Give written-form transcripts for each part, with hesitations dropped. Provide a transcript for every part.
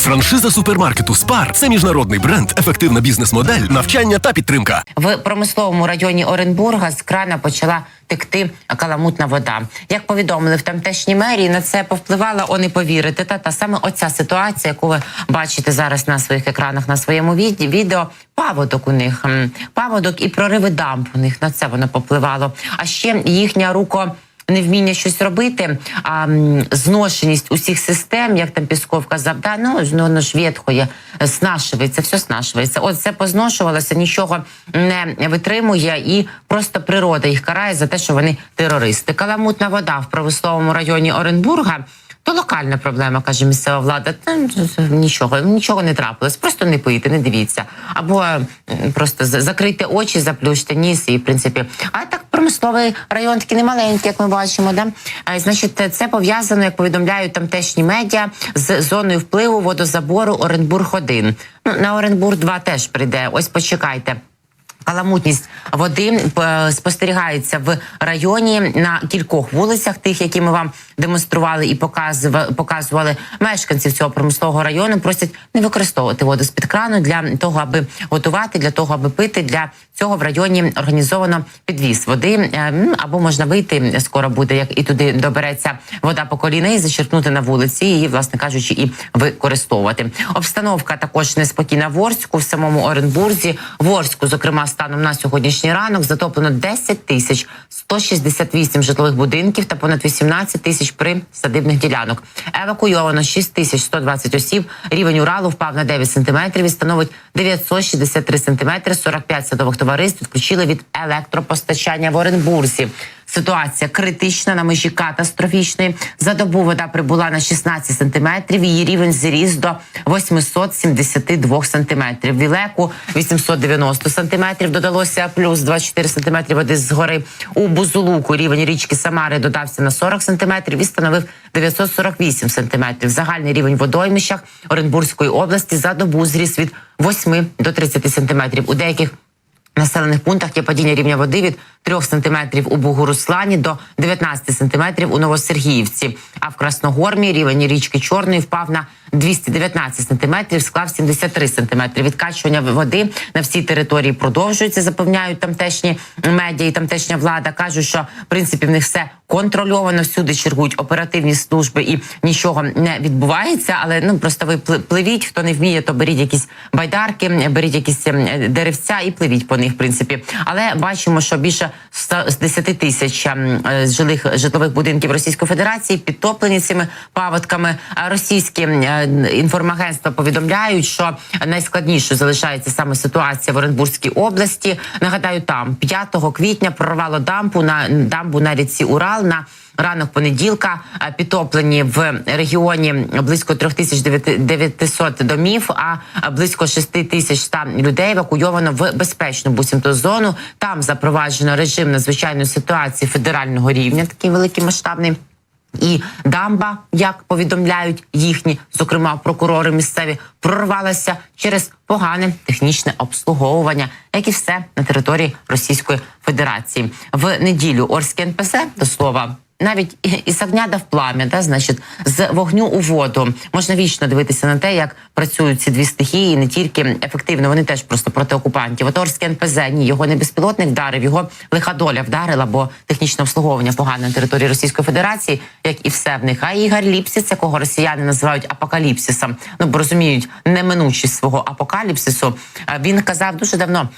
Франшиза супермаркету «Спар» – це міжнародний бренд, ефективна бізнес-модель, навчання та підтримка. В промисловому районі Оренбурга з крана почала текти каламутна вода. Як повідомили в тамтешній мерії, на це повпливала, не повірите, та саме оця ситуація, яку ви бачите зараз на своїх екранах, на своєму відео, паводок у них, паводок і прориви дамб у них, на це воно повпливало. А ще їхня невміння щось робити, а зношеність усіх систем, як там Пісков казав, воно ж ветхоє, снашується, все снашується. От це позношувалося, нічого не витримує, і просто природа їх карає за те, що вони терористи. Каламутна вода в промисловому районі Оренбурга – то локальна проблема, каже місцева влада. Нічого не трапилось. Просто не пийте, не дивіться. Або просто закрийте очі, заплющте ніс і, в принципі... А так, промисловий район такий немаленький, як ми бачимо, да? Значить, це пов'язано, як повідомляють тамтешні медіа, з зоною впливу водозабору Оренбург-1. На Оренбург-2 теж прийде. Ось почекайте. Каламутність води спостерігається в районі на кількох вулицях, тих, які ми вам демонстрували і показували. Мешканців цього промислового району просять не використовувати воду з-під крану для того, аби готувати, для того, аби пити. Для цього в районі організовано підвіз води, або можна вийти, скоро буде, як і туди добереться вода по коліна, і зачерпнути на вулиці, і, власне кажучи, і використовувати. Обстановка також неспокійна в Орську, в самому Оренбурзі. В Орську, зокрема, станом на сьогоднішній ранок затоплено 10 тисяч 168 житлових будинків та понад 18 тисяч присадибних ділянок. Евакуйовано 6 тисяч 120 осіб. Рівень Уралу впав на 9 сантиметрів і становить 963 сантиметри. 45 садових товариств відключили від електропостачання в Оренбурзі. Ситуація критична, на межі катастрофічної. За добу вода прибула на 16 сантиметрів, її рівень зріс до 872 сантиметрів. В Ілеку 890 сантиметрів додалося, плюс 24 сантиметри води згори. У Бузулуку рівень річки Самари додався на 40 сантиметрів і становив 948 сантиметрів. Загальний рівень в водоймищах Оренбурзької області за добу зріс від 8 до 30 сантиметрів. У деяких населених пунктах є падіння рівня води від 3 сантиметрів у Бугуруслані до 19 сантиметрів у Новосергіївці. А в Красногормі рівень річки Чорної впав на 219 сантиметрів, склав 73 сантиметри. Відкачування води на всій території продовжується, запевняють тамтешні медіа і тамтешня влада. Кажуть, що, в принципі, в них все контрольовано, всюди чергують оперативні служби і нічого не відбувається. Але, просто ви пливіть, хто не вміє, то беріть якісь байдарки, беріть якісь деревця і пливіть по них, в принципі. Але бачимо, що більше 10 тисяч житлових будинків Російської Федерації підтоплені цими паводками. Російські інформагентства повідомляють, що найскладнішою залишається саме ситуація в Оренбурзькій області. Нагадаю, там 5 квітня прорвало дамбу на річці Урал. На ранок понеділка підтоплені в регіоні близько 3900 домів, а близько 6100 людей евакуйовано в безпечну буцімто зону. Там запроваджено режим надзвичайної ситуації федерального рівня, такий великий масштабний. І дамба, як повідомляють їхні, зокрема прокурори місцеві, прорвалася через погане технічне обслуговування, як і все на території Російської Федерації. В неділю Орське НПЗ, до слова, навіть із огня в плам'я, значить, з вогню у воду. Можна вічно дивитися на те, як працюють ці дві стихії, і не тільки ефективно, вони теж просто проти окупантів. От Орське НПЗ, ні, його не безпілотник вдарив, його лиха доля вдарила, бо технічне обслуговування погане на території Російської Федерації, як і все в них. А Ігор Ліпсіц, якого росіяни називають апокаліпсисом, бо розуміють неминучість свого апокаліпсису, він казав дуже давно,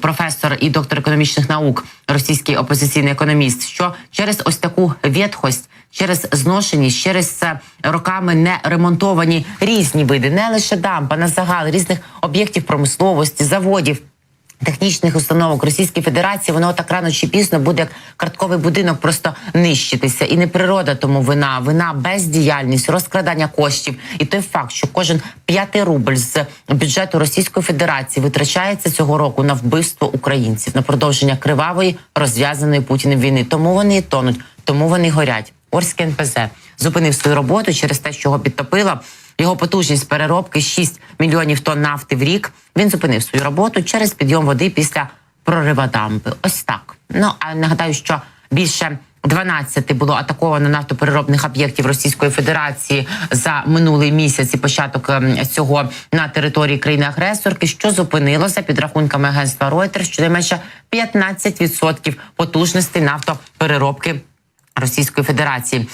професор і доктор економічних наук, російський опозиційний економіст, що через ось таку ветхость, через зношеність, через роками не ремонтовані різні види, не лише дамба, на загал, різних об'єктів промисловості, заводів, технічних установок Російської Федерації, воно так рано чи пізно буде як картковий будинок просто нищитися. І не природа тому вина бездіяльність, розкрадання коштів. І той факт, що кожен 5-й рубль з бюджету Російської Федерації витрачається цього року на вбивство українців, на продовження кривавої, розв'язаної Путіним війни. Тому вони тонуть, тому вони горять. Орське НПЗ зупинив свою роботу через те, що його підтопило. Його потужність переробки 6 мільйонів тонн нафти в рік. Він зупинив свою роботу через підйом води після прорива дамби. Ось так. А нагадаю, що більше 12 було атаковано нафтопереробних об'єктів Російської Федерації за минулий місяць і початок цього на території країни-агресорки, що зупинило, за підрахунками агентства Reuters, щонайменше 15% потужностей нафтопереробки Російської Федерації.